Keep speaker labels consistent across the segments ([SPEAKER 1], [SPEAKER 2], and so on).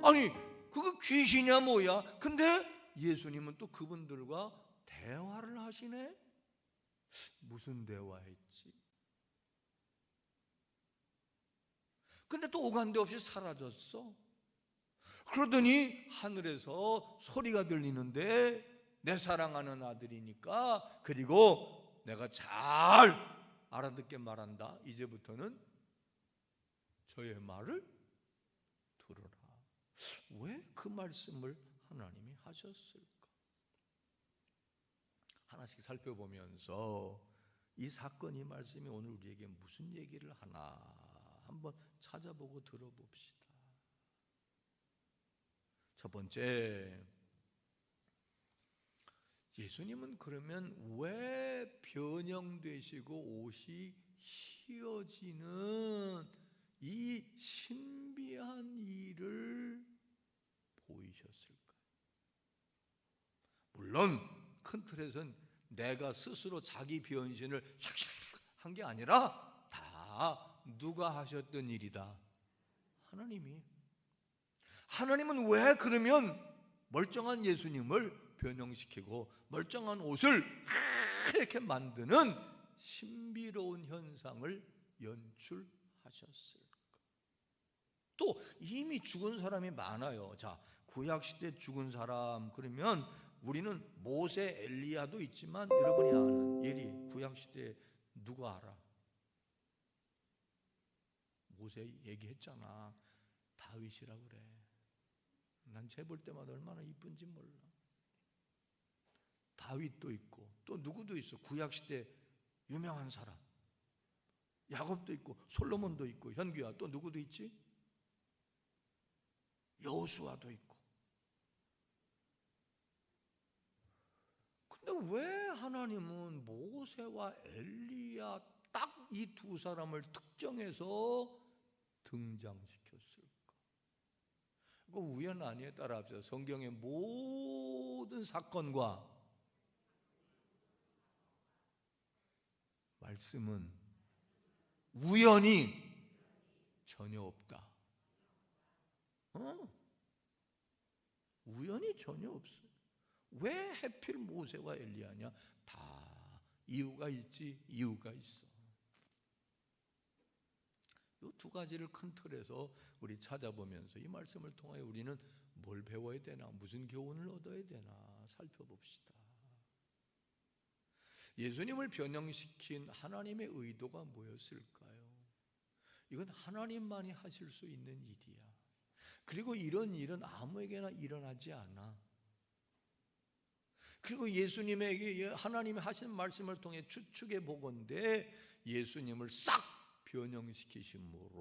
[SPEAKER 1] 아니 그거 귀신이야 뭐야? 근데 예수님은 또 그분들과 대화를 하시네. 무슨 대화했지? 근데 또 오간데 없이 사라졌어. 그러더니 하늘에서 소리가 들리는데 내 사랑하는 아들이니까, 그리고 내가 잘 알아듣게 말한다. 이제부터는 저의 말을 들으라. 왜 그 말씀을 하나님이 하셨을까? 하나씩 살펴보면서 이 사건, 이 말씀이 오늘 우리에게 무슨 얘기를 하나 한번 찾아보고 들어봅시다. 첫 번째, 예수님은 그러면 왜 변형되시고 옷이 휘어지는 이 신비한 일을 보이셨을까요? 물론 큰 틀에서는 내가 스스로 자기 변신을 샥샥 한 게 아니라 다 누가 하셨던 일이다? 하나님이. 하나님은 왜 그러면 멀쩡한 예수님을 변형시키고 멀쩡한 옷을 이렇게 만드는 신비로운 현상을 연출하셨을까? 또 이미 죽은 사람이 많아요. 자, 구약시대 죽은 사람 그러면 우리는 모세, 엘리야도 있지만 여러분이 아는 예리, 구약시대 누가 알아? 모세 얘기했잖아. 다윗이라고 그래. 난 쟤 볼 때마다 얼마나 이쁜지 몰라. 다윗도 있고 또 누구도 있어. 구약시대 유명한 사람 야곱도 있고 솔로몬도 있고 현규야, 또 누구도 있지? 여호수아도 있고. 근데 왜 하나님은 모세와 엘리야 딱 이 두 사람을 특정해서 등장시켰을까? 그 우연 아니에 따라합시다. 성경의 모든 사건과 말씀은 우연이 전혀 없다. 우연이 전혀 없어. 왜 하필 모세와 엘리야냐? 다 이유가 있지. 이유가 있어. 이 두 가지를 큰 틀에서 우리 찾아보면서 이 말씀을 통하여 우리는 뭘 배워야 되나, 무슨 교훈을 얻어야 되나 살펴봅시다. 예수님을 변형시킨 하나님의 의도가 뭐였을까요? 이건 하나님만이 하실 수 있는 일이야. 그리고 이런 일은 아무에게나 일어나지 않아. 그리고 예수님에게 하나님이 하신 말씀을 통해 추측해 보건대 예수님을 싹 변형시키심으로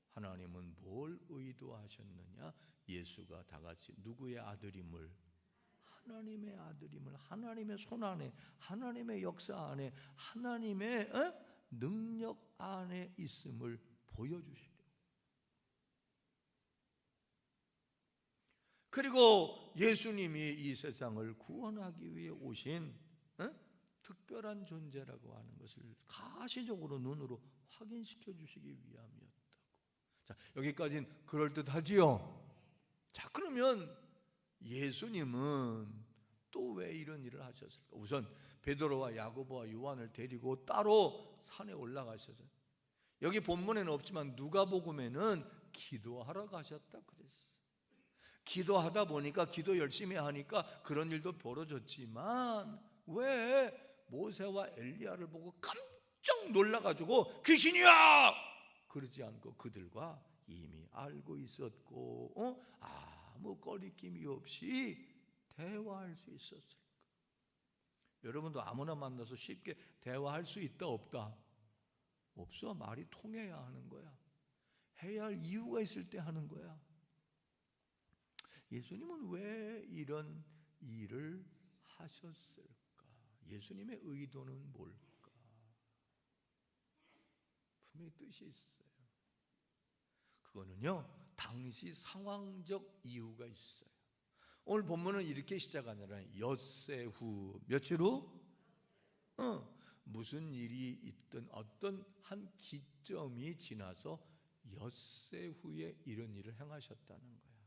[SPEAKER 1] 하나님은 뭘 의도하셨느냐? 예수가 다같이 누구의 아들임을? 하나님의 아들임을, 하나님의 손 안에, 하나님의 역사 안에, 하나님의 능력 안에 있음을 보여주시려. 그리고 예수님이 이 세상을 구원하기 위해 오신 특별한 존재라고 하는 것을 가시적으로 눈으로 확인시켜 주시기 위함이었다고. 자, 여기까지는 그럴듯하지요? 자, 그러면 예수님은 또 왜 이런 일을 하셨을까? 우선 베드로와 야고보와 요한을 데리고 따로 산에 올라가셔서, 여기 본문에는 없지만 누가복음에는 기도하러 가셨다 그랬어. 기도하다 보니까, 기도 열심히 하니까 그런 일도 벌어졌지만, 왜 모세와 엘리야를 보고 깜짝 놀라가지고 귀신이야! 그러지 않고 그들과 이미 알고 있었고 아무 거리낌이 없이 대화할 수 있었을까? 여러분도 아무나 만나서 쉽게 대화할 수 있다 없다? 없어. 말이 통해야 하는 거야. 해야 할 이유가 있을 때 하는 거야. 예수님은 왜 이런 일을 하셨을까? 예수님의 의도는 뭘까? 분명히 뜻이 있어요. 그거는요, 당시 상황적 이유가 있어요. 오늘 본문은 이렇게 시작하잖아요. 엿새 후 며칠 후? 무슨 일이 있든 어떤 한 기점이 지나서 엿새 후에 이런 일을 행하셨다는 거야.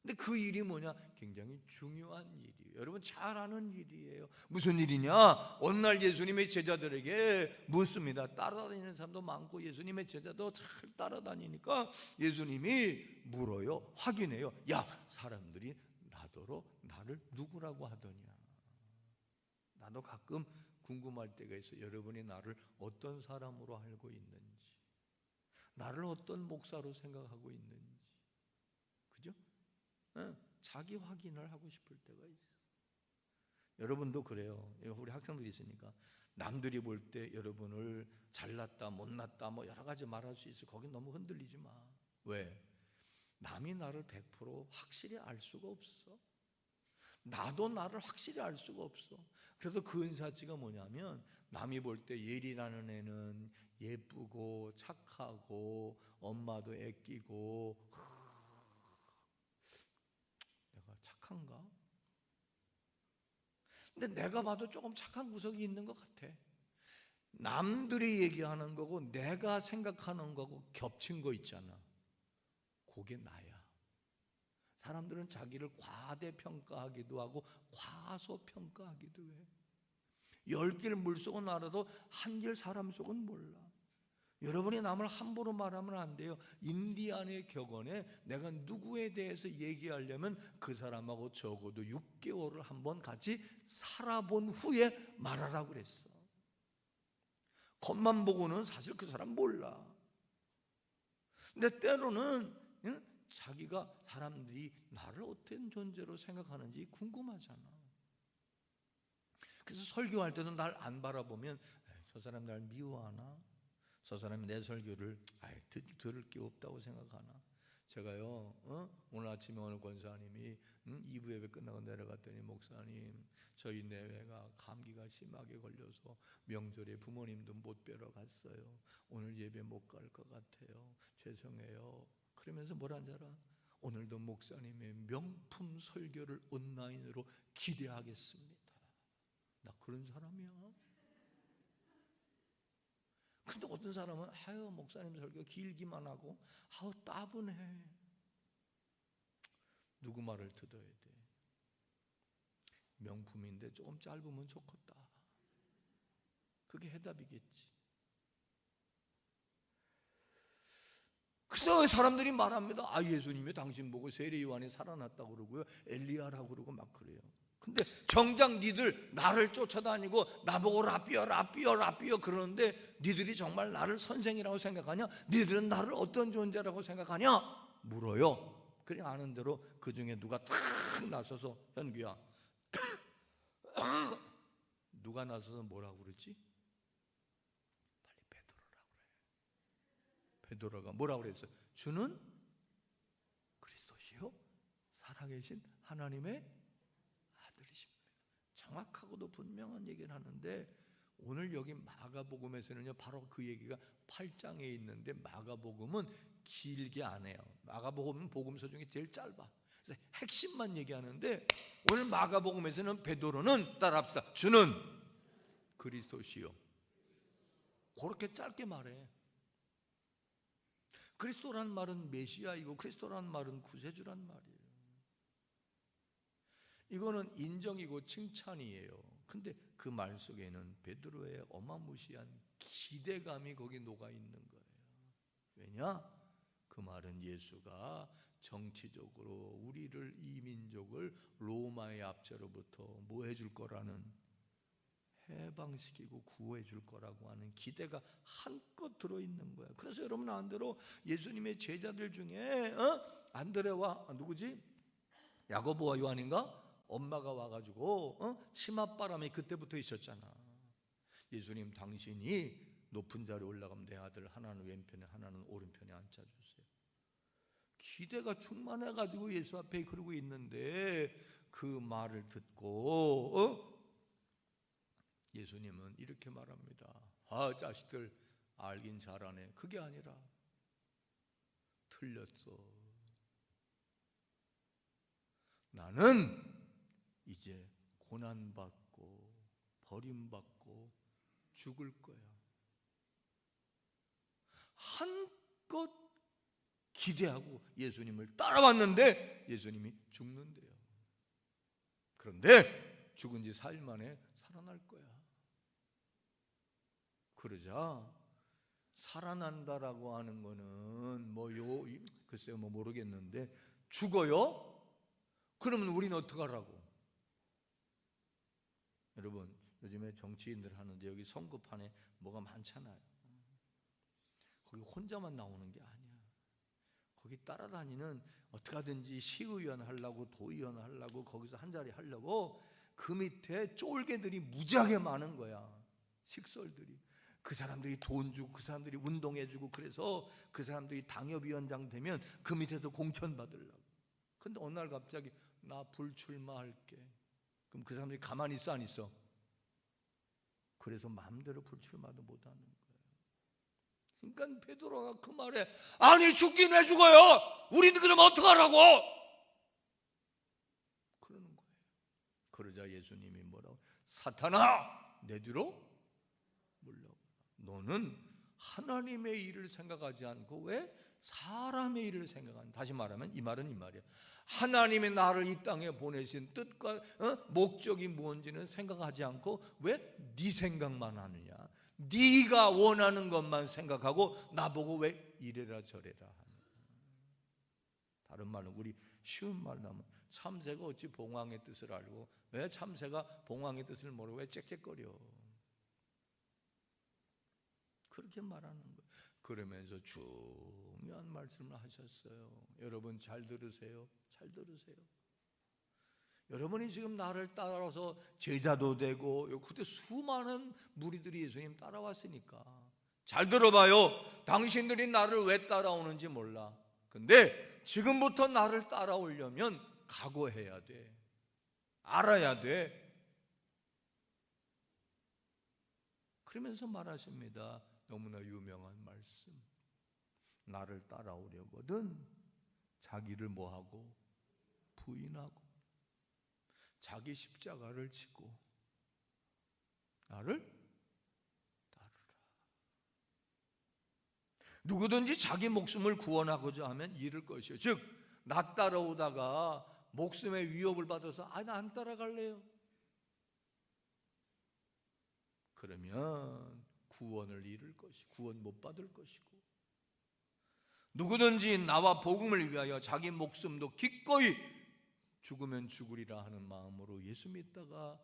[SPEAKER 1] 근데 그 일이 뭐냐? 굉장히 중요한 일이에요. 여러분 잘 아는 일이에요. 무슨 일이냐? 어느 날 예수님의 제자들에게 묻습니다. 따라다니는 사람도 많고 예수님의 제자도 잘 따라다니니까 예수님이 물어요. 확인해요. 야, 사람들이 나더러 나를 누구라고 하더냐? 나도 가끔 궁금할 때가 있어요. 여러분이 나를 어떤 사람으로 알고 있는지, 나를 어떤 목사로 생각하고 있는지. 그죠? 자기 확인을 하고 싶을 때가 있어. 여러분도 그래요. 우리 학생들이 있으니까 남들이 볼 때 여러분을 잘났다 못났다 뭐 여러 가지 말할 수 있어. 거기 너무 흔들리지 마. 왜? 남이 나를 100% 확실히 알 수가 없어. 나도 나를 확실히 알 수가 없어. 그래서 그 은사치가 뭐냐면, 남이 볼 때 예리라는 애는 예쁘고 착하고 엄마도 애끼고, 내가 착한가? 근데 내가 봐도 조금 착한 구석이 있는 것 같아. 남들이 얘기하는 거고 내가 생각하는 거고 겹친 거 있잖아. 그게 나야. 사람들은 자기를 과대평가하기도 하고 과소평가하기도 해. 10길 물속은 알아도 한 길 사람 속은 몰라. 여러분이 남을 함부로 말하면 안 돼요. 인디안의 격언에 내가 누구에 대해서 얘기하려면 그 사람하고 적어도 6개월을 한번 같이 살아본 후에 말하라고 그랬어. 겉만 보고는 사실 그 사람 몰라. 근데 때로는 자기가 사람들이 나를 어떤 존재로 생각하는지 궁금하잖아. 그래서 설교할 때도 날 안 바라보면 저 사람 날 미워하나? 저 사람이 내 설교를 들을 게 없다고 생각하나? 제가요 오늘 아침에 오늘 권사님이 2부 예배 끝나고 내려갔더니, 목사님 저희 내외가 감기가 심하게 걸려서 명절에 부모님도 못 뵈러 갔어요. 오늘 예배 못 갈 것 같아요. 죄송해요. 그러면서 뭐라 줄 알아? 오늘도 목사님의 명품 설교를 온라인으로 기대하겠습니다. 나 그런 사람이야. 근데 어떤 사람은 아유 목사님 설교 길기만 하고 아우 따분해. 누구 말을 들어야 돼? 명품인데 조금 짧으면 좋겠다. 그게 해답이겠지. 그래서 사람들이 말합니다. 아, 예수님이 당신 보고 세례 요한이 살아났다고 그러고요, 엘리야라고 그러고 막 그래요. 근데 정작 니들 나를 쫓아다니고 나보고 라삐어 라삐어 라삐어 그러는데 니들이 정말 나를 선생이라고 생각하냐? 니들은 나를 어떤 존재라고 생각하냐? 물어요. 그래 아는 대로 그 중에 누가 탁 나서서, 현규야 누가 나서서 뭐라고 그러지? 빨리 베드로라고 그래. 베드로가 뭐라고 그랬어요? 주는 그리스도시요 살아계신 하나님의 아들이십니다. 정확하고도 분명한 얘기를 하는데, 오늘 여기 마가복음에서는요 바로 그 얘기가 8장에 있는데, 마가복음은 길게 안 해요. 마가복음은 복음서 중에 제일 짧아. 그래서 핵심만 얘기하는데, 오늘 마가복음에서는 베드로는 따라합시다. 주는 그리스도시요. 그렇게 짧게 말해. 그리스도란 말은 메시아이고 그리스도란 말은 구세주란 말이에요. 이거는 인정이고 칭찬이에요. 근데 그 말 속에는 베드로의 어마무시한 기대감이 거기 녹아 있는 거예요. 왜냐? 그 말은 예수가 정치적으로 우리를, 이 민족을 로마의 압제로부터 뭐 해줄 거라는, 해방시키고 구해줄 거라고 하는 기대가 한껏 들어있는 거야. 그래서 여러분 안대로 예수님의 제자들 중에 안드레와 누구지? 야고보와 요한인가? 엄마가 와가지고 치맛바람이 그때부터 있었잖아. 예수님 당신이 높은 자리에 올라가면 내 아들 하나는 왼편에 하나는 오른편에 앉혀주세요. 기대가 충만해가지고 예수 앞에 그러고 있는데, 그 말을 듣고 예수님은 이렇게 말합니다. 아, 자식들 알긴 잘하네. 그게 아니라 틀렸어. 나는 이제 고난받고 버림받고 죽을 거야. 마음껏 기대하고 예수님을 따라왔는데 예수님이 죽는데요. 그런데 죽은 지 4일 만에 살아날 거야. 그러자 살아난다라고 하는 거는 글쎄요, 모르겠는데 죽어요? 그러면 우리는 어떡하라고? 여러분, 요즘에 정치인들 하는데 여기 선거판에 뭐가 많잖아요. 거기 혼자만 나오는 게 아니야. 거기 따라다니는 어떻게 하든지 시의원 하려고 도의원 하려고 거기서 한 자리 하려고 그 밑에 쫄개들이 무지하게 많은 거야. 식솔들이. 그 사람들이 돈 주고 그 사람들이 운동해 주고 그래서 그 사람들이 당협위원장 되면 그 밑에서 공천 받으려고. 근데 어느 날 갑자기 나 불출마할게. 그럼 그 사람들이 가만히 있어 안 있어? 그래서 마음대로 불출마도 못하는 거예요. 그러니까 베드로가 그 말에 아니 죽긴 왜 죽어요? 우리는 그럼 어떡하라고? 그러는 거예요. 그러자 예수님이 뭐라고? 사탄아 내 뒤로 물러가라. 너는 하나님의 일을 생각하지 않고 왜 사람의 일을 생각하는? 다시 말하면 이 말은 이 말이야. 하나님의 나를 이 땅에 보내신 뜻과 목적이 무엇인지는 생각하지 않고 왜 네 생각만 하느냐? 네가 원하는 것만 생각하고 나보고 왜 이래라 저래라 하느냐? 다른 말로 우리 쉬운 말로 하면 참새가 어찌 봉황의 뜻을 알고 왜 참새가 봉황의 뜻을 모르고 왜 짹짹거려? 그렇게 말하는 거예요. 그러면서 중요한 말씀을 하셨어요. 여러분 잘 들으세요. 잘 들으세요. 여러분이 지금 나를 따라서 제자도 되고 그때 수많은 무리들이 예수님 따라왔으니까 잘 들어봐요. 당신들이 나를 왜 따라오는지 몰라. 근데 지금부터 나를 따라오려면 각오해야 돼. 알아야 돼. 그러면서 말하십니다. 너무나 유명한 말씀. 나를 따라오려거든 자기를 뭐하고 부인하고 자기 십자가를 지고 나를 따르라. 누구든지 자기 목숨을 구원하고자 하면 잃을 것이요. 즉 나 따라오다가 목숨의 위협을 받아서 나 안 따라갈래요. 그러면 구원을 잃을 것이고 구원 못 받을 것이고 누구든지 나와 복음을 위하여 자기 목숨도 기꺼이 죽으면 죽으리라 하는 마음으로 예수 믿다가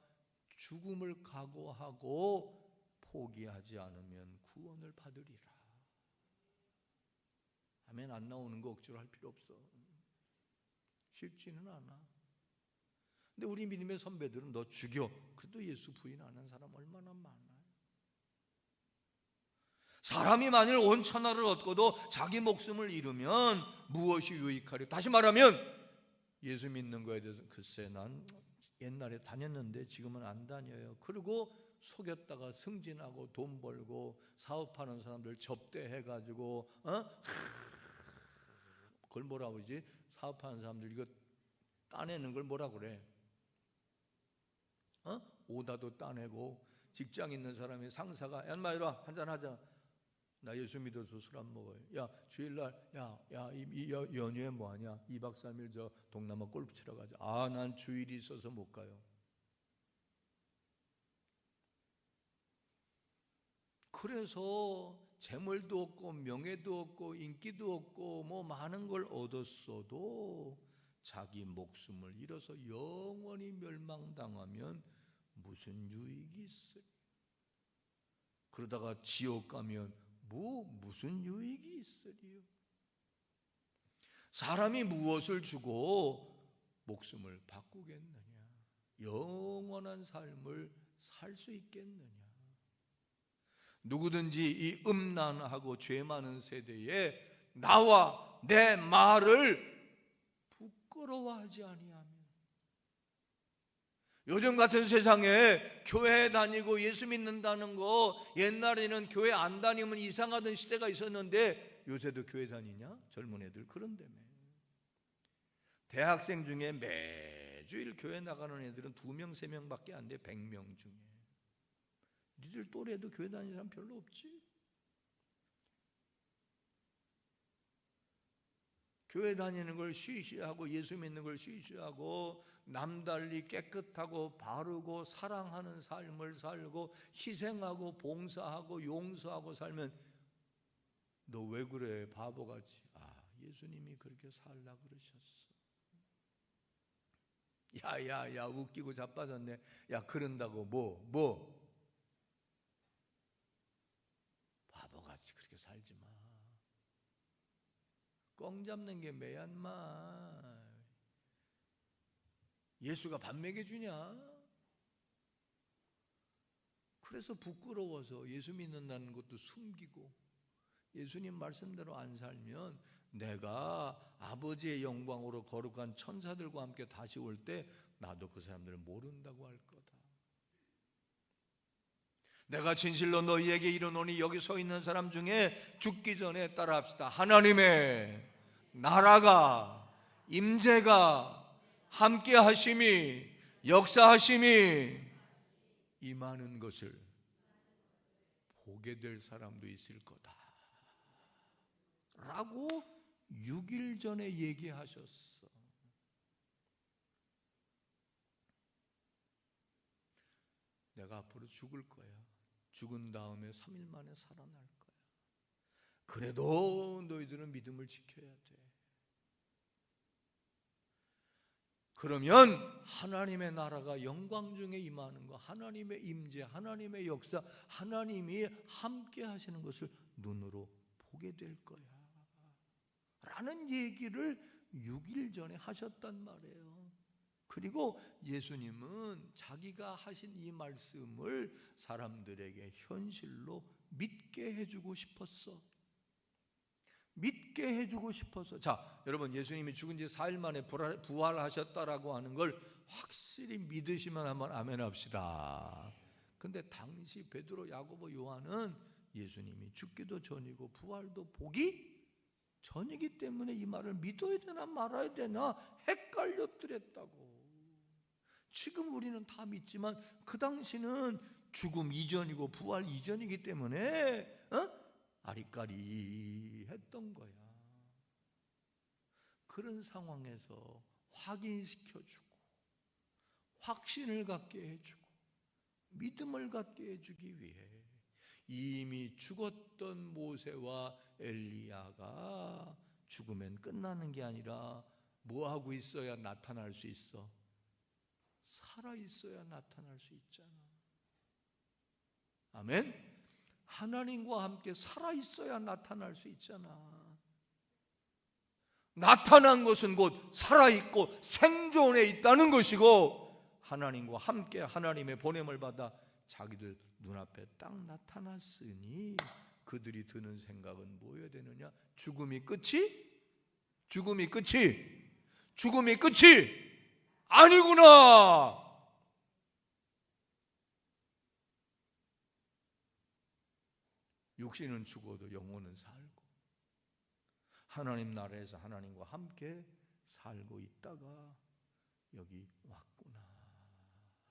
[SPEAKER 1] 죽음을 각오하고 포기하지 않으면 구원을 받으리라. 아멘. 안 나오는 거 억지로 할 필요 없어. 쉽지는 않아. 근데 우리 믿음의 선배들은 너 죽여. 그래도 예수 부인 안 하는 사람 얼마나 많아요. 사람이 만일 온 천하를 얻고도 자기 목숨을 잃으면 무엇이 유익하려? 다시 말하면 예수 믿는 거에 대해서 글쎄 난 옛날에 다녔는데 지금은 안 다녀요. 그리고 속였다가 승진하고 돈 벌고 사업하는 사람들 접대해가지고 그걸 뭐라고 그러지? 사업하는 사람들 이거 따내는 걸 뭐라 그래? 오다도 따내고 직장 있는 사람이 상사가 야 인마 이리 와 한잔하자. 나 예수 믿어서 술 안 먹어요. 야 주일날 이 연휴에 뭐하냐? 2박 3일 저 동남아 골프 치러 가자. 난 주일이 있어서 못 가요. 그래서 재물도 없고 명예도 없고 인기도 없고 뭐 많은 걸 얻었어도 자기 목숨을 잃어서 영원히 멸망당하면 무슨 유익이 있어요? 그러다가 지옥 가면 무슨 유익이 있으리요? 사람이 무엇을 주고 목숨을 바꾸겠느냐? 영원한 삶을 살 수 있겠느냐? 누구든지 이 음란하고 죄 많은 세대에 나와 내 말을 부끄러워하지 아니하면 요즘 같은 세상에 교회 다니고 예수 믿는다는 거 옛날에는 교회 안 다니면 이상하던 시대가 있었는데 요새도 교회 다니냐? 젊은 애들 그런다며. 대학생 중에 매주일 교회 나가는 애들은 2명 3명밖에 안 돼. 100명 중에. 니들 또래도 교회 다니는 사람 별로 없지? 교회 다니는 걸 쉬쉬하고 예수 믿는 걸 쉬쉬하고 남달리 깨끗하고 바르고 사랑하는 삶을 살고 희생하고 봉사하고 용서하고 살면 너 왜 그래 바보같이. 예수님이 그렇게 살라 그러셨어. 야야야 웃기고 자빠졌네. 야 그런다고 뭐 바보같이 그렇게 살지 마. 꽝 잡는 게 매야 인마. 예수가 밥 먹여주냐? 그래서 부끄러워서 예수 믿는다는 것도 숨기고 예수님 말씀대로 안 살면 내가 아버지의 영광으로 거룩한 천사들과 함께 다시 올 때 나도 그 사람들을 모른다고 할 거다. 내가 진실로 너희에게 이르노니 여기 서 있는 사람 중에 죽기 전에 따라합시다. 하나님의 나라가 임재가 함께 하심이 역사하심이 임하는 것을 보게 될 사람도 있을 거다 라고 6일 전에 얘기하셨어. 내가 앞으로 죽을 거야. 죽은 다음에 3일 만에 살아날 거야. 그래도 너희들은 믿음을 지켜야 돼. 그러면 하나님의 나라가 영광 중에 임하는 거, 하나님의 임재, 하나님의 역사, 하나님이 함께 하시는 것을 눈으로 보게 될 거야 라는 얘기를 6일 전에 하셨단 말이에요. 그리고 예수님은 자기가 하신 이 말씀을 사람들에게 현실로 믿게 해주고 싶었어. 믿게 해주고 싶어서. 자, 여러분, 예수님이 죽은 지 4일 만에 부활하셨다라고 하는 걸 확실히 믿으시면 한번 아멘 합시다. 근데 당시 베드로, 야고보, 요한은 예수님이 죽기도 전이고 부활도 보기 전이기 때문에 이 말을 믿어야 되나 말아야 되나 헷갈렸더랬다고. 지금 우리는 다 믿지만 그 당시는 죽음 이전이고 부활 이전이기 때문에 아리까리 했던 거야. 그런 상황에서 확인시켜주고 확신을 갖게 해주고 믿음을 갖게 해주기 위해 이미 죽었던 모세와 엘리야가 죽으면 끝나는 게 아니라 뭐하고 있어야 나타날 수 있어? 살아있어야 나타날 수 있잖아. 아멘? 하나님과 함께 살아있어야 나타날 수 있잖아. 나타난 것은 곧 살아있고 생존해 있다는 것이고 하나님과 함께 하나님의 보냄을 받아 자기들 눈앞에 딱 나타났으니 그들이 드는 생각은 뭐여야 되느냐? 죽음이 끝이? 죽음이 끝이? 죽음이 끝이? 아니구나! 육신은 죽어도 영혼은 살고 하나님 나라에서 하나님과 함께 살고 있다가 여기 왔구나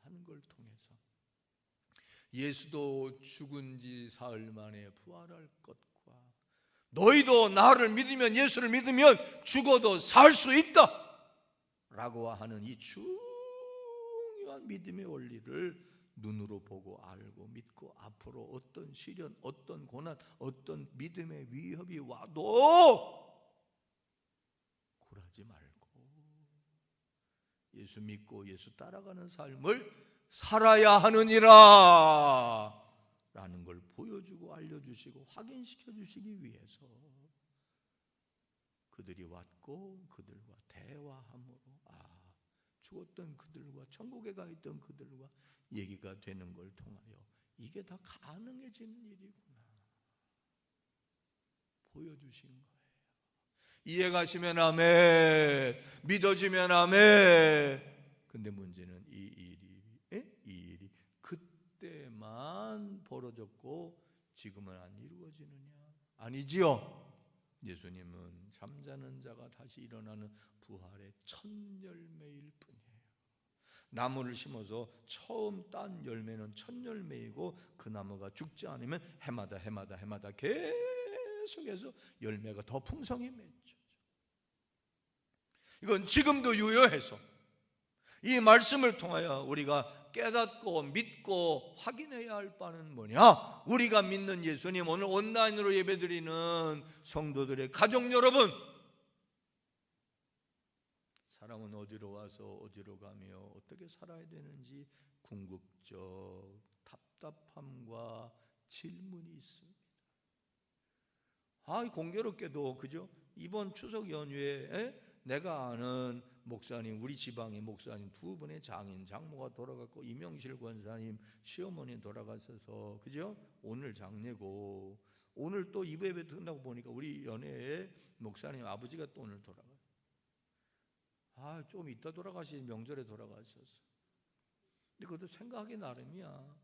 [SPEAKER 1] 하는 걸 통해서 예수도 죽은 지 사흘 만에 부활할 것과 너희도 나를 믿으면 예수를 믿으면 죽어도 살 수 있다 라고 하는 이 중요한 믿음의 원리를 눈으로 보고 알고 믿고 앞으로 어떤 시련, 어떤 고난, 어떤 믿음의 위협이 와도 굴하지 말고 예수 믿고 예수 따라가는 삶을 살아야 하느니라 라는 걸 보여주고 알려주시고 확인시켜 주시기 위해서 그들이 왔고 그들과 대화함으로 죽었던 그들과 천국에 가 있던 그들과 얘기가 되는 걸 통하여 이게 다 가능해지는 일이구나 보여주신 거예요. 이해가시면 아멘, 믿어지면 아멘. 근데 문제는 이 일이 그때만 벌어졌고 지금은 안 이루어지느냐? 아니지요. 예수님은 잠자는 자가 다시 일어나는 부활의 첫 열매일 뿐이에요. 나무를 심어서 처음 딴 열매는 첫 열매이고 그 나무가 죽지 않으면 해마다 계속해서 열매가 더 풍성히 맺혀져. 이건 지금도 유효해서 이 말씀을 통하여 우리가 깨닫고 믿고 확인해야 할 바는 뭐냐? 우리가 믿는 예수님, 오늘 온라인으로 예배드리는 성도들의 가족 여러분, 사람은 어디로 와서 어디로 가며 어떻게 살아야 되는지 궁극적 답답함과 질문이 있습니다. 공교롭게도 그죠? 이번 추석 연휴에 내가 아는 목사님, 우리 지방의 목사님 두 분의 장인, 장모가 돌아갔고 이명실 권사님 시어머니 돌아가셔서 그죠? 오늘 장례고, 오늘 또 2부 예배 끝나고 보니까 우리 연회에 목사님 아버지가 또 오늘 돌아가요. 좀 이따 돌아가신 명절에 돌아가셨어. 근데 그것도 생각하기 나름이야.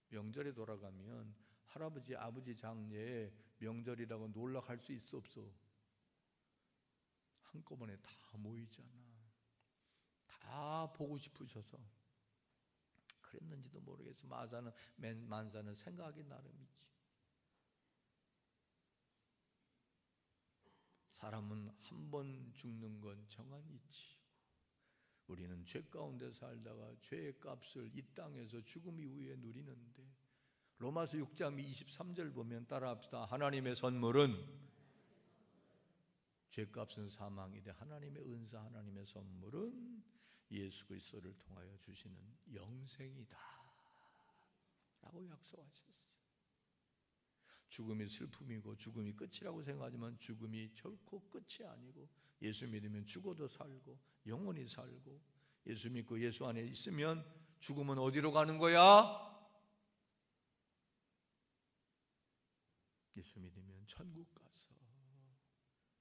[SPEAKER 1] 명절에 돌아가면 할아버지 아버지 장례 명절이라고 놀러 갈 수 있어 없어? 한꺼번에 다 모이잖아. 다 보고 싶으셔서 그랬는지도 모르겠어. 만사는 생각하기 나름이지. 사람은 한 번 죽는 건 정한 이치. 우리는 죄 가운데 살다가 죄의 값을 이 땅에서 죽음 이후에 누리는데, 로마서 6장 23절 보면 따라합시다. 하나님의 선물은, 죄값은 사망이되 하나님의 은사, 하나님의 선물은 예수 그리스도를 통하여 주시는 영생이다 라고 약속하셨어요. 죽음이 슬픔이고 죽음이 끝이라고 생각하지만 죽음이 결코 끝이 아니고, 예수 믿으면 죽어도 살고 영원히 살고, 예수 믿고 예수 안에 있으면 죽음은 어디로 가는 거야? 예수 믿으면 천국 가서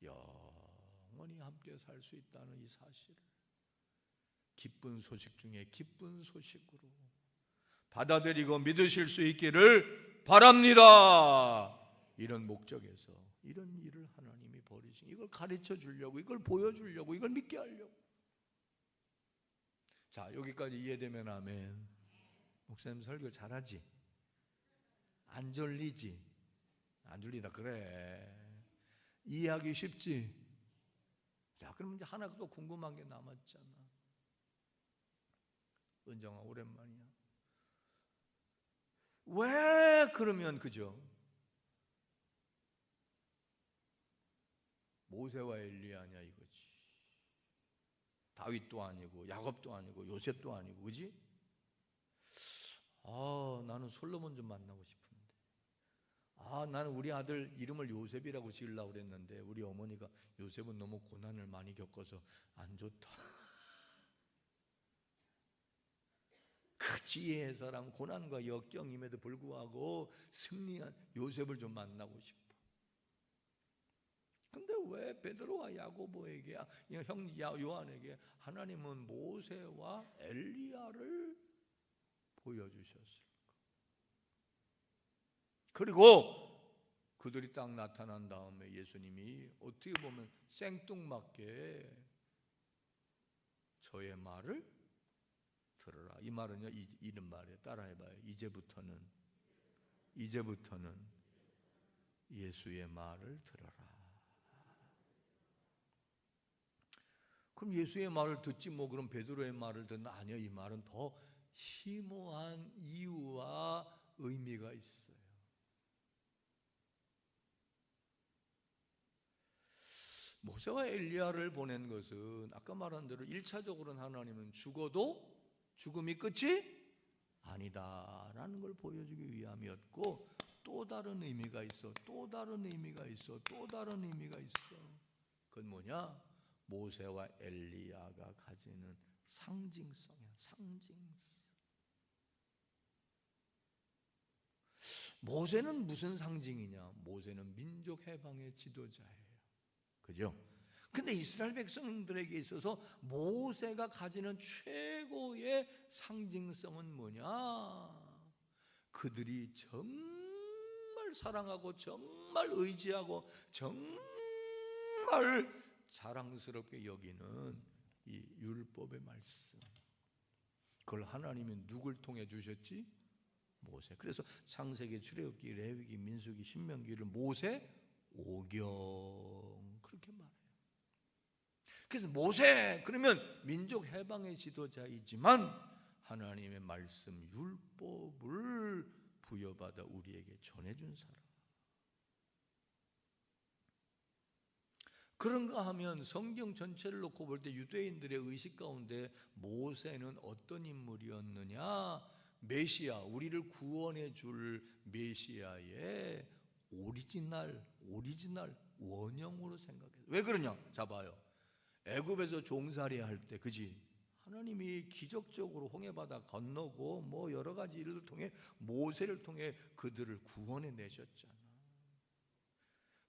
[SPEAKER 1] 영원히 함께 살 수 있다는 이 사실을 기쁜 소식 중에 기쁜 소식으로 받아들이고 믿으실 수 있기를 바랍니다. 이런 목적에서 이런 일을 하나님이 벌이신, 이걸 가르쳐 주려고, 이걸 보여주려고, 이걸 믿게 하려고. 자, 여기까지 이해되면 아멘. 목사님 설교 잘하지? 안 졸리지? 안 졸리다 그래. 이해하기 쉽지? 자, 그럼 이제 하나 또 궁금한 게 남았잖아. 은정아, 오랜만이야. 왜 그러면 그죠? 모세와 엘리야냐 이거지. 다윗도 아니고 야곱도 아니고 요셉도 아니고, 그지? 나는 솔로몬 좀 만나고 싶은데. 나는 우리 아들 이름을 요셉이라고 지으려고 그랬는데 우리 어머니가 요셉은 너무 고난을 많이 겪어서 안 좋다. 그 지혜의 사람, 고난과 역경임에도 불구하고 승리한 요셉을 좀 만나고 싶어. 근데 왜 베드로와 야고보에게, 형 요한에게 하나님은 모세와 엘리야를 보여주셨을까? 그리고 그들이 딱 나타난 다음에 예수님이 어떻게 보면 생뚱맞게 저의 말을 들어라. 이 말은요, 이런 말이에요. 따라해봐요. 이제부터는 예수의 말을 들어라. 그럼 예수의 말을 듣지 뭐 그럼 베드로의 말을 듣나? 아니요. 이 말은 더 심오한 이유와 의미가 있어요. 모세와 엘리야를 보낸 것은 아까 말한 대로 1차적으로는 하나님은 죽어도 죽음이 끝이 아니다라는 걸 보여주기 위함이었고, 또 다른 의미가 있어. 또 다른 의미가 있어. 또 다른 의미가 있어. 그건 뭐냐? 모세와 엘리야가 가지는 상징성이야. 상징성. 모세는 무슨 상징이냐? 모세는 민족 해방의 지도자예요. 그죠? 근데 이스라엘 백성들에게 있어서 모세가 가지는 최고의 상징성은 뭐냐? 그들이 정말 사랑하고 정말 의지하고 정말 자랑스럽게 여기는 이 율법의 말씀. 그걸 하나님이 누굴 통해 주셨지? 모세. 그래서 창세기, 출애굽기, 레위기, 민수기, 신명기를 모세 오경 그렇게 말해요. 그래서 모세 그러면 민족 해방의 지도자이지만 하나님의 말씀 율법을 부여받아 우리에게 전해준 사람. 그런가 하면 성경 전체를 놓고 볼 때 유대인들의 의식 가운데 모세는 어떤 인물이었느냐? 메시아, 우리를 구원해 줄 메시아의 오리지널 원형으로 생각해요. 왜 그러냐? 자 봐요. 애굽에서 종살이 할 때, 그지? 하나님이 기적적으로 홍해바다 건너고 뭐 여러 가지 일을 통해 모세를 통해 그들을 구원해 내셨잖아.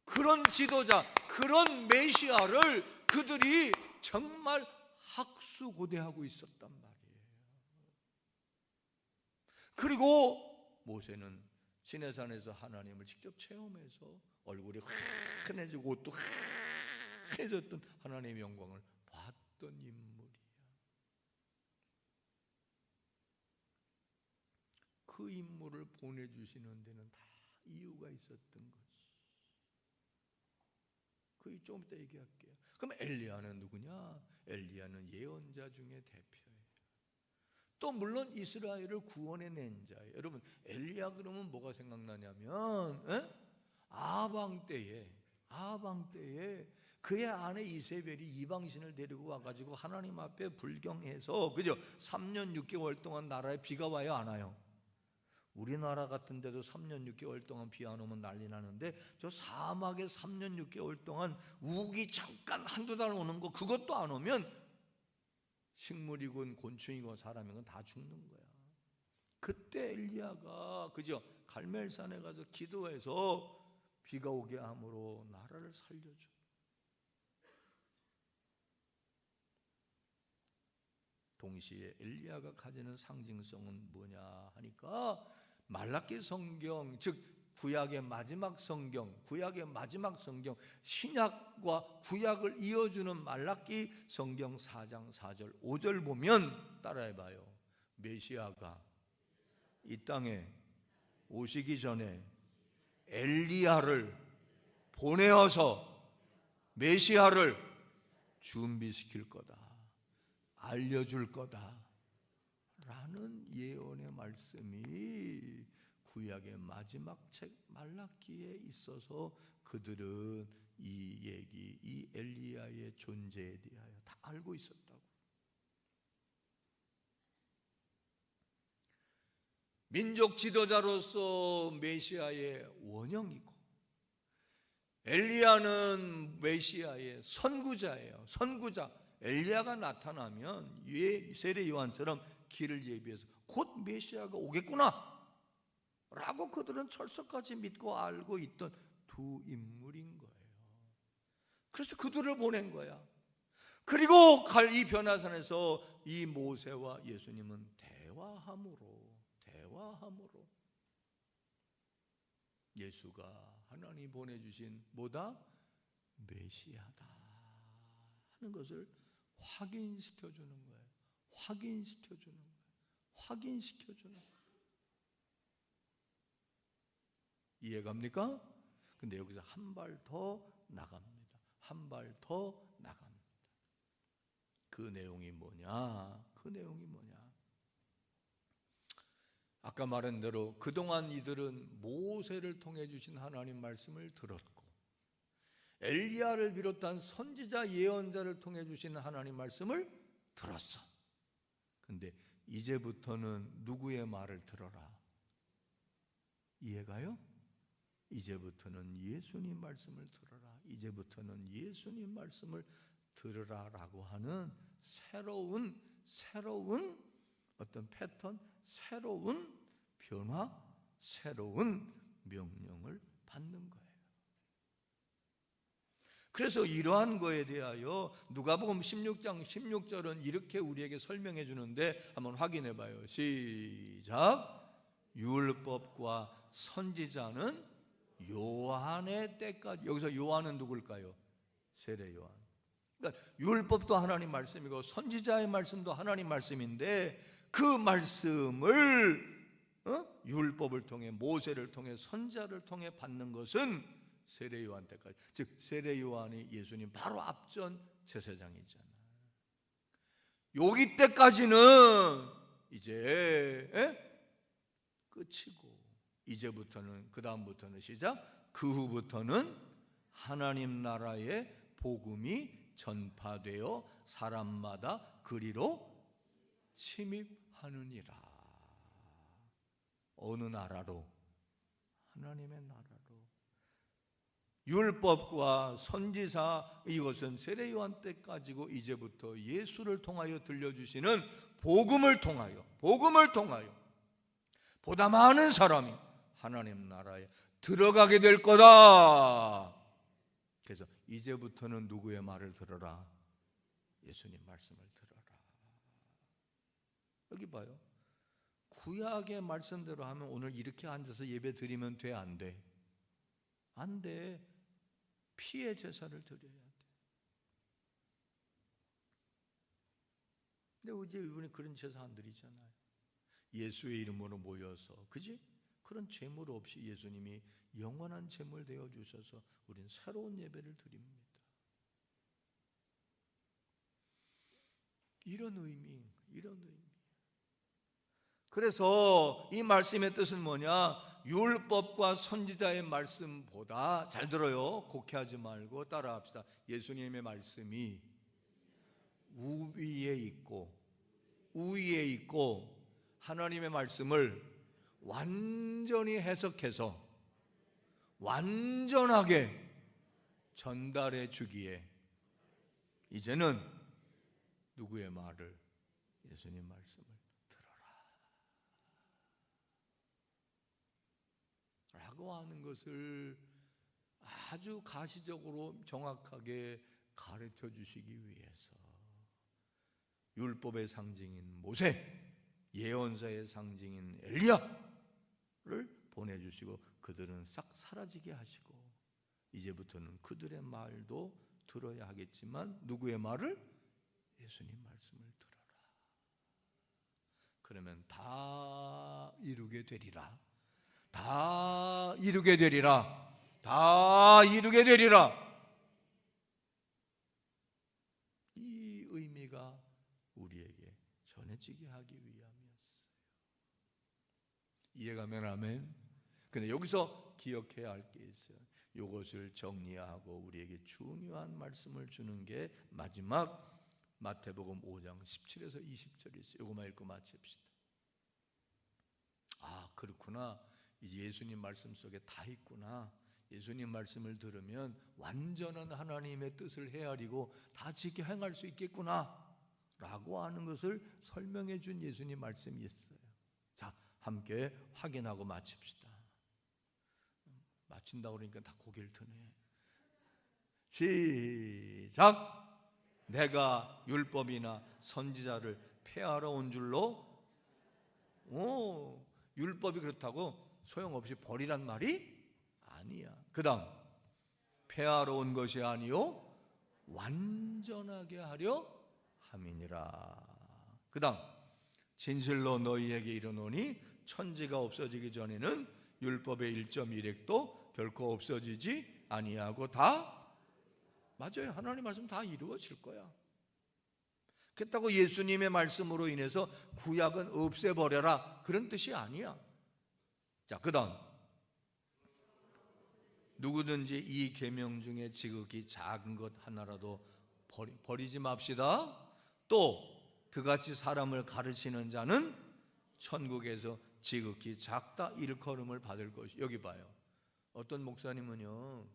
[SPEAKER 1] 그런 지도자, 그런 메시아를 그들이 정말 학수고대하고 있었단 말이에요. 그리고 모세는 시내산에서 하나님을 직접 체험해서 얼굴이 환해지고 옷도 환해졌던 하나님의 영광을 봤던 인물이야. 그 인물을 보내주시는 데는 다 이유가 있었던 거지. 그 좀 이따 얘기할게요. 그럼 엘리야는 누구냐? 엘리야는 예언자 중에 대표예요. 또 물론 이스라엘을 구원해낸 자예요. 여러분 엘리야 그러면 뭐가 생각나냐면 아방 때에 그의 아내 이세벨이 이방신을 데리고 와가지고 하나님 앞에 불경해서, 그죠? 3년 6개월 동안 나라에 비가 와요, 안 와요? 우리나라 같은 데도 3년 6개월 동안 비 안 오면 난리 나는데 저 사막에 3년 6개월 동안 우기 잠깐 한두 달 오는 거, 그것도 안 오면 식물이건 곤충이건 사람이건 다 죽는 거야. 그때 엘리야가, 그죠? 갈멜산에 가서 기도해서 비가 오게 함으로 나라를 살려줘. 동시에 엘리야가 가지는 상징성은 뭐냐 하니까 말라기 성경, 즉 구약의 마지막 성경, 신약과 구약을 이어주는 말라기 성경 4장 4절 5절 보면 따라해봐요. 메시아가 이 땅에 오시기 전에 엘리야를 보내어서 메시아를 준비시킬 거다, 알려줄 거다 라는 예언의 말씀이 구약의 마지막 책 말라기에 있어서 그들은 이 엘리야의 존재에 대하여 다 알고 있었다고. 민족 지도자로서 메시아의 원형이고, 엘리야는 메시아의 선구자예요. 선구자. 엘리야가 나타나면 세례 요한처럼 길을 예비해서 곧 메시아가 오겠구나 라고 그들은 철석같이 믿고 알고 있던 두 인물인 거예요. 그래서 그들을 보낸 거야. 그리고 이 변화산에서 이 모세와 예수님은 대화함으로 예수가 하나님이 보내주신 뭐다? 메시아다 하는 것을 확인시켜주는 거예요. 확인시켜주는 거예요. 이해갑니까? 근데 여기서 한 발 더 나갑니다. 그 내용이 뭐냐? 아까 말한 대로 그동안 이들은 모세를 통해 주신 하나님 말씀을 들었고, 엘리야를 비롯한 선지자 예언자를 통해 주신 하나님 말씀을 들었어. 근데 이제부터는 누구의 말을 들어라? 이해가요? 이제부터는 예수님 말씀을 들어라. 이제부터는 예수님 말씀을 들으라라고 하는 새로운 어떤 패턴, 새로운 변화, 새로운 명령을 받는 거예요. 그래서 이러한 거에 대하여 누가복음 16장 16절은 이렇게 우리에게 설명해 주는데 한번 확인해 봐요. 시작. 율법과 선지자는 요한의 때까지. 여기서 요한은 누굴까요? 세례 요한. 그러니까 율법도 하나님 말씀이고 선지자의 말씀도 하나님 말씀인데, 그 말씀을 율법을 통해, 모세를 통해, 선지자를 통해 받는 것은 세례 요한 때까지. 즉 세례 요한이 예수님 바로 앞전 제사장이잖아. 여기 때까지는 이제 끝이고, 이제부터는, 그 다음부터는 시작, 그 후부터는 하나님 나라의 복음이 전파되어 사람마다 그리로 침입하느니라. 어느 나라로? 하나님의 나라로. 율법과 선지자, 이것은 세례 요한 때까지고, 이제부터 예수를 통하여 들려주시는 복음을 통하여 보다 많은 사람이 하나님 나라에 들어가게 될 거다. 그래서 이제부터는 누구의 말을 들어라? 예수님 말씀을 들어라. 여기 봐요. 구약의 말씀대로 하면 오늘 이렇게 앉아서 예배 드리면 돼? 안 돼? 안 돼. 피의 제사를 드려야 돼. 근데 어제 이분이 그런 제사 안 드리잖아요. 예수의 이름으로 모여서, 그지? 그런 제물 없이 예수님이 영원한 제물 되어 주셔서 우리는 새로운 예배를 드립니다. 이런 의미. 그래서 이 말씀의 뜻은 뭐냐? 율법과 선지자의 말씀보다, 잘 들어요, 곡해하지 말고 따라합시다. 예수님의 말씀이 우위에 있고 하나님의 말씀을 완전히 해석해서 완전하게 전달해 주기에 이제는 누구의 말을? 예수님 말씀을 들어라 라고 하는 것을 아주 가시적으로 정확하게 가르쳐 주시기 위해서 율법의 상징인 모세, 예언자의 상징인 엘리야를 보내주시고 그들은 싹 사라지게 하시고, 이제부터는 그들의 말도 들어야 하겠지만 누구의 말을? 예수님 말씀을 들어라. 그러면 다 이루게 되리라. 다 이루게 되리라. 다 이루게 되리라. 이 의미가 우리에게 전해지게 하기 위함이었어요. 이해가면 아멘. 근데 여기서 기억해야 할 게 있어요. 이것을 정리하고 우리에게 중요한 말씀을 주는 게 마지막 마태복음 5장 17에서 20절이 있어요. 이것만 읽고 마칩시다. 아, 그렇구나. 이제 예수님 말씀 속에 다 있구나. 예수님 말씀을 들으면 완전한 하나님의 뜻을 헤아리고 다 지켜 행할 수 있겠구나 라고 하는 것을 설명해 준 예수님 말씀이 있어요. 자, 함께 확인하고 마칩시다. 마친다고 그러니까 다 고개를 드네. 시작. 내가 율법이나 선지자를 폐하러 온 줄로? 율법이 그렇다고 소용없이 버리란 말이 아니야. 그 다음, 폐하러 온 것이 아니요 완전하게 하려 함이니라. 그 다음, 진실로 너희에게 이르노니 천지가 없어지기 전에는 율법의 1.1획도 결코 없어지지 아니하고 다, 맞아요, 하나님 말씀 다 이루어질 거야. 그렇다고 예수님의 말씀으로 인해서 구약은 없애버려라 그런 뜻이 아니야. 자, 그 다음, 누구든지 이 계명 중에 지극히 작은 것 하나라도 버리지 맙시다. 또 그같이 사람을 가르치는 자는 천국에서 지극히 작다 일컬음을 받을 것이. 여기 봐요. 어떤 목사님은요,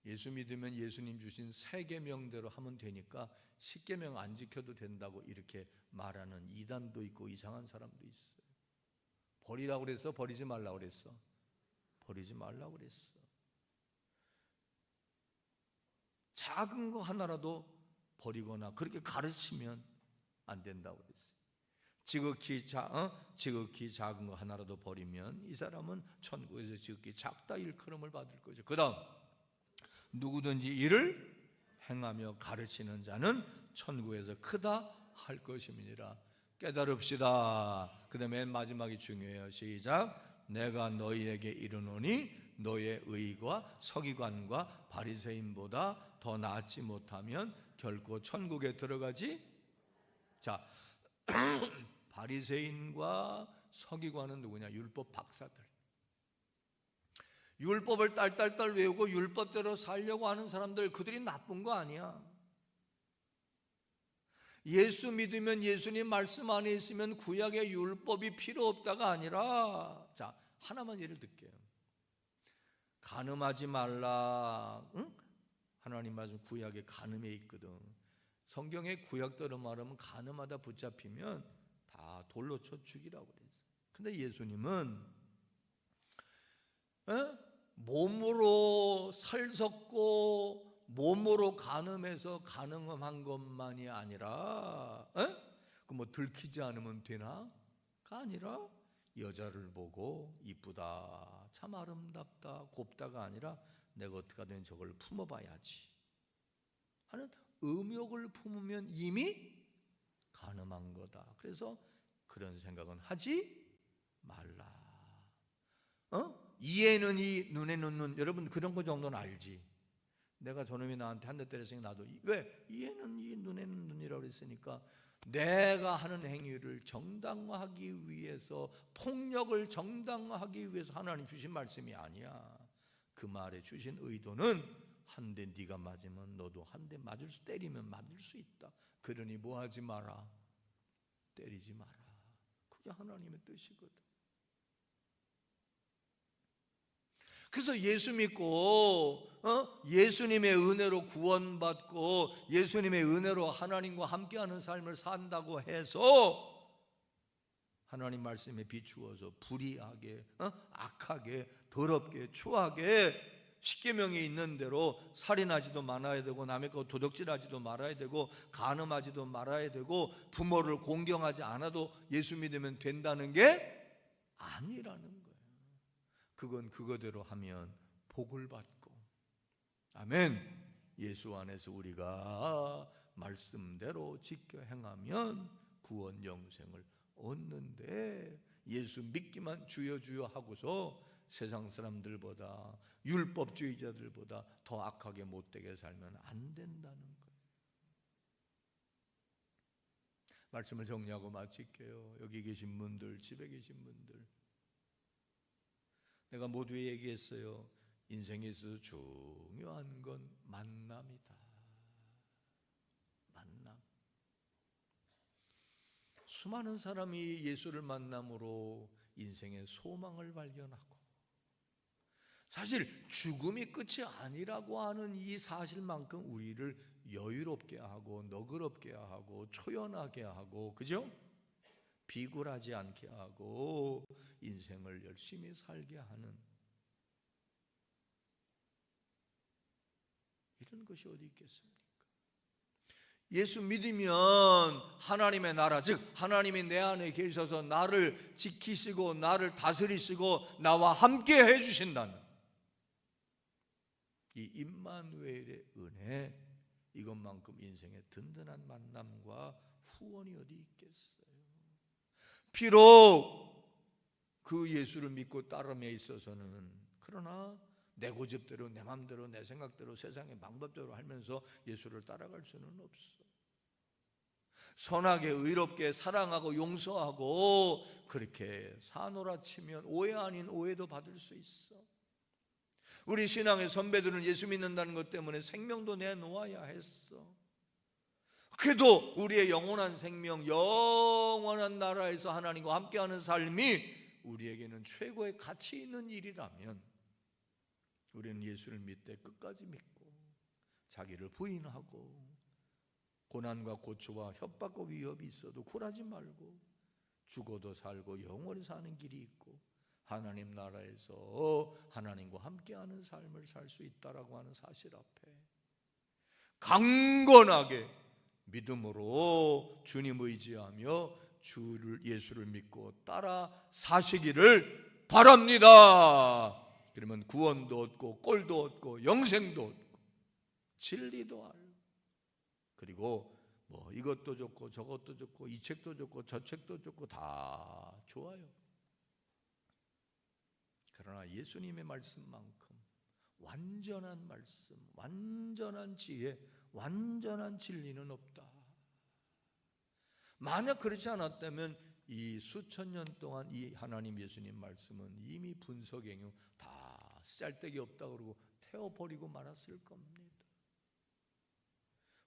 [SPEAKER 1] 예수 믿으면 예수님 주신 3계명대로 하면 되니까 10계명 안 지켜도 된다고 이렇게 말하는 이단도 있고 이상한 사람도 있어요. 버리라고 그랬어? 버리지 말라고 그랬어? 버리지 말라고 그랬어. 작은 거 하나라도 버리거나 그렇게 가르치면 안 된다고 그랬어요. 지극히 작은 거 하나라도 버리면 이 사람은 천국에서 지극히 작다 일컬음을 받을 거죠. 그 다음, 누구든지 이를 행하며 가르치는 자는 천국에서 크다 할 것임이니라. 깨달읍시다. 그 다음에 맨 마지막이 중요해요. 시작. 내가 너희에게 이르노니 너의 의가 서기관과 바리새인보다 더 낫지 못하면 결코 천국에 들어가지. 자, 바리새인과 서기관은 누구냐? 율법 박사들. 율법을 딸딸딸 외우고 율법대로 살려고 하는 사람들, 그들이 나쁜 거 아니야. 예수 믿으면, 예수님 말씀 안에 있으면 구약의 율법이 필요 없다가 아니라, 자, 하나만 예를 들게요. 간음하지 말라. 응? 하나님 말씀 구약에 간음에 있거든. 성경의 구약대로 말하면 간음하다 붙잡히면 다 돌로 쳐 죽이라고 그랬어요. 근데 예수님은 몸으로 살섰고 몸으로 간음해서 간음한 것만이 아니라 그 뭐 들키지 않으면 되나가 아니라 여자를 보고 이쁘다, 참 아름답다, 곱다가 아니라 내가 어떻게든 저걸 품어봐야지 하는 의욕을 품으면 이미 간음한 거다. 그래서 그런 생각은 하지 말라. 이에는 이, 눈에는 눈. 여러분 그런 거 정도는 알지. 내가 저놈이 나한테 한 대 때렸으니 나도 왜? 이에는 이, 눈에는 눈이라고 그랬으니까 내가 하는 행위를 정당화하기 위해서, 폭력을 정당화하기 위해서 하나님 주신 말씀이 아니야. 그 말에 주신 의도는 한 대 네가 맞으면 너도 한 대 맞을 수, 때리면 맞을 수 있다. 그러니 뭐 하지 마라? 때리지 마라. 그게 하나님의 뜻이거든. 그래서 예수 믿고 예수님의 은혜로 구원받고 예수님의 은혜로 하나님과 함께하는 삶을 산다고 해서 하나님 말씀에 비추어서 불의하게, 악하게, 더럽게, 추하게 십계명에 있는 대로 살인하지도 말아야 되고 남의 거 도둑질하지도 말아야 되고 간음하지도 말아야 되고 부모를 공경하지 않아도 예수 믿으면 된다는 게 아니라는 거예요. 그건 그거대로 하면 복을 받고, 아멘. 예수 안에서 우리가 말씀대로 지켜 행하면 구원 영생을 얻는데, 예수 믿기만 주여 주여 하고서 세상 사람들보다, 율법주의자들보다 더 악하게 못되게 살면 안 된다는 거예요. 말씀을 정리하고 마칠게요. 여기 계신 분들, 집에 계신 분들, 내가 모두에 얘기했어요. 인생에 있어서 중요한 건 만남이다. 만남. 수많은 사람이 예수를 만남으로 인생의 소망을 발견하고, 사실 죽음이 끝이 아니라고 하는 이 사실만큼 우리를 여유롭게 하고 너그럽게 하고 초연하게 하고, 그죠? 비굴하지 않게 하고 인생을 열심히 살게 하는 이런 것이 어디 있겠습니까? 예수 믿으면 하나님의 나라, 즉 하나님이 내 안에 계셔서 나를 지키시고 나를 다스리시고 나와 함께 해주신다는 이 임마누엘의 은혜, 이것만큼 인생의 든든한 만남과 후원이 어디 있겠어요? 비록 그 예수를 믿고 따름에 있어서는, 그러나 내 고집대로, 내 마음대로, 내 생각대로, 세상의 방법대로 하면서 예수를 따라갈 수는 없어. 선하게, 의롭게, 사랑하고 용서하고 그렇게 사노라 치면 오해 아닌 오해도 받을 수 있어. 우리 신앙의 선배들은 예수 믿는다는 것 때문에 생명도 내놓아야 했어. 그래도 우리의 영원한 생명, 영원한 나라에서 하나님과 함께하는 삶이 우리에게는 최고의 가치 있는 일이라면 우리는 예수를 믿되 끝까지 믿고 자기를 부인하고 고난과 고초와 협박과 위협이 있어도 굴하지 말고 죽어도 살고 영원히 사는 길이 있고 하나님 나라에서 하나님과 함께하는 삶을 살 수 있다라고 하는 사실 앞에 강건하게 믿음으로 주님 의지하며 주를, 예수를 믿고 따라 사시기를 바랍니다. 그러면 구원도 얻고 꼴도 얻고 영생도 얻고 진리도 알고, 그리고 뭐 이것도 좋고 저것도 좋고 이 책도 좋고 저 책도 좋고 다 좋아요. 그러나 예수님의 말씀만큼 완전한 말씀, 완전한 지혜, 완전한 진리는 없다. 만약 그렇지 않았다면 이 수천 년 동안 이 하나님 예수님 말씀은 이미 분석행 후 다 쓸데기 없다 그러고 태워버리고 말았을 겁니다.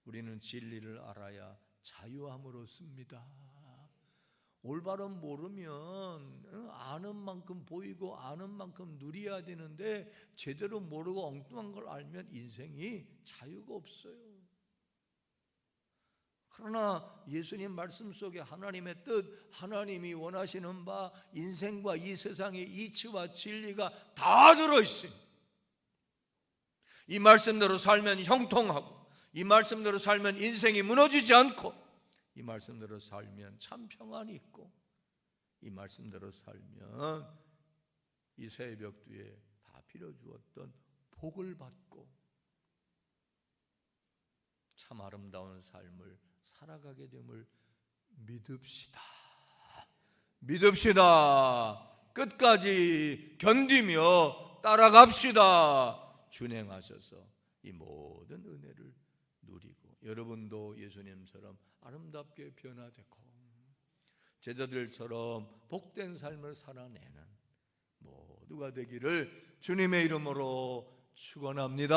[SPEAKER 1] 우리는 진리를 알아야 자유함을 얻습니다. 올바른 모르면 아는 만큼 보이고 아는 만큼 누려야 되는데 제대로 모르고 엉뚱한 걸 알면 인생이 자유가 없어요. 그러나 예수님 말씀 속에 하나님의 뜻, 하나님이 원하시는 바 인생과 이 세상의 이치와 진리가 다 들어있어요. 이 말씀대로 살면 형통하고, 이 말씀대로 살면 인생이 무너지지 않고, 이 말씀대로 살면 참 평안이 있고, 이 말씀대로 살면 이 새벽 뒤에 다 빌어주었던 복을 받고 참 아름다운 삶을 살아가게 됨을 믿읍시다. 믿읍시다. 끝까지 견디며 따라갑시다. 준행하셔서 이 모든 은혜를 누리고 여러분도 예수님처럼 아름답게 변화되고 제자들처럼 복된 삶을 살아내는 모두가 되기를 주님의 이름으로 축원합니다.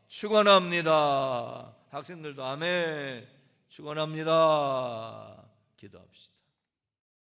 [SPEAKER 1] 축원합니다. 학생들도 아멘. 축원합니다. 기도합시다.